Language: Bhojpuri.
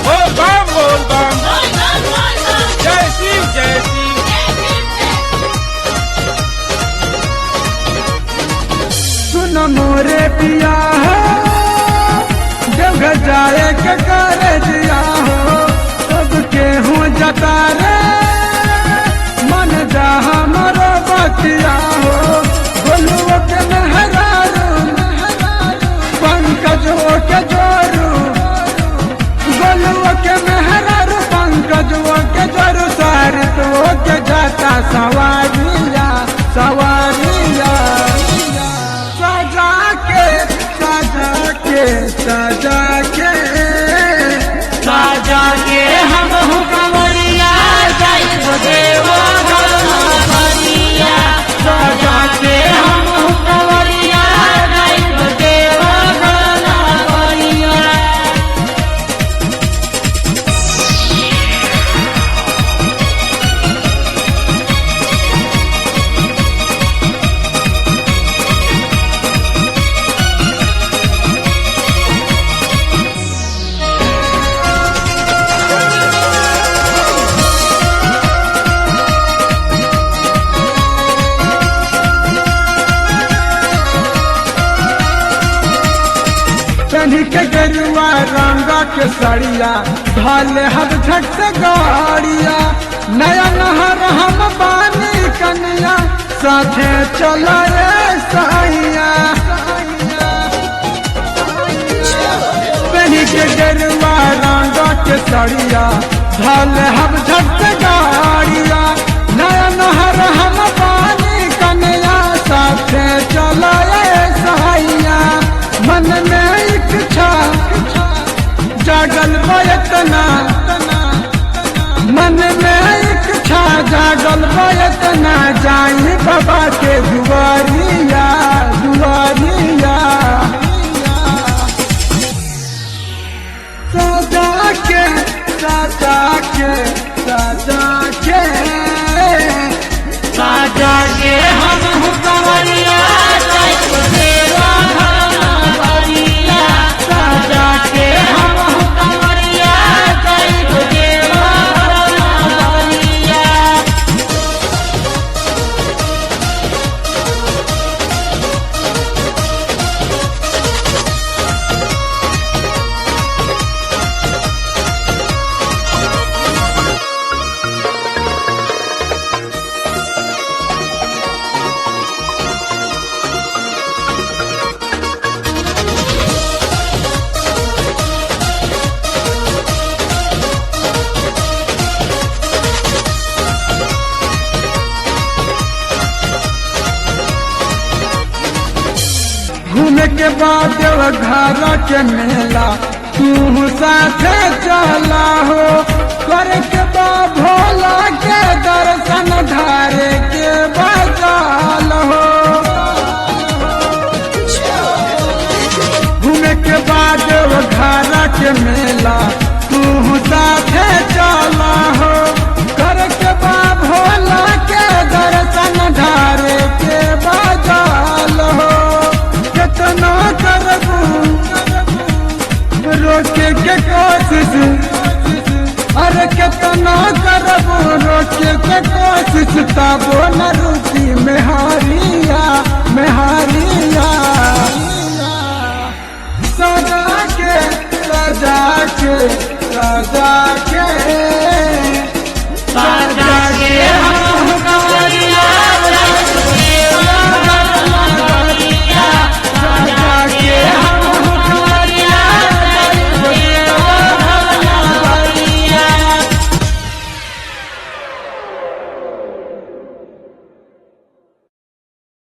बम बोल बम जय शिव जय शिव। सुन मोरे पिया हो जब जाए के कर दिया हो सबके हूँ जता रे मन जा हमारो बतिया हो बोलुओ के मेहरारू पंकज के जोरू बोलुओ के मेहरारू पंकज के जोरू सारी तो के जाता सवारिया सवारिया सजा के सजा के सजा के साजा के हम हूँ कंवरिया जाइब देवा घरिया साजा के हम हूँ कंवरिया जाइब देवा घरिया। तनी के गरुआ रंगा के सड़िया ढाले हर झट से गाड़िया नया नहर हम बानी कनिया साथे चला साइया तनी के गरुआ रंगा के सड़िया ढाले हम झट से गाड़िया नया नहर हम बानी कनिया साथे चला साइया मन में इच्छा जागल बयतना मन में इच्छा जागल बयतना जाई बाबा के दुआरिया दुआरिया सजा के सजा के सजा के साजा के हम हूँ कंवरिया जाइब देवा घरिया साजा के हम हूँ कंवरिया जाइब देवा घरिया। घूमे के बाद देवघर के मेला तू साथे चला हो करे के बाद भोला के दर्शन धारे के बजाल हो घूमे के बाद देवघर के मेला तू साथे चला हो करे के बाद भोला के दर्शन धारे के बजाल हो कितना करबू रोके के कोशिश अरे कितना करबू रोके के कोशिश तबो न रुकी में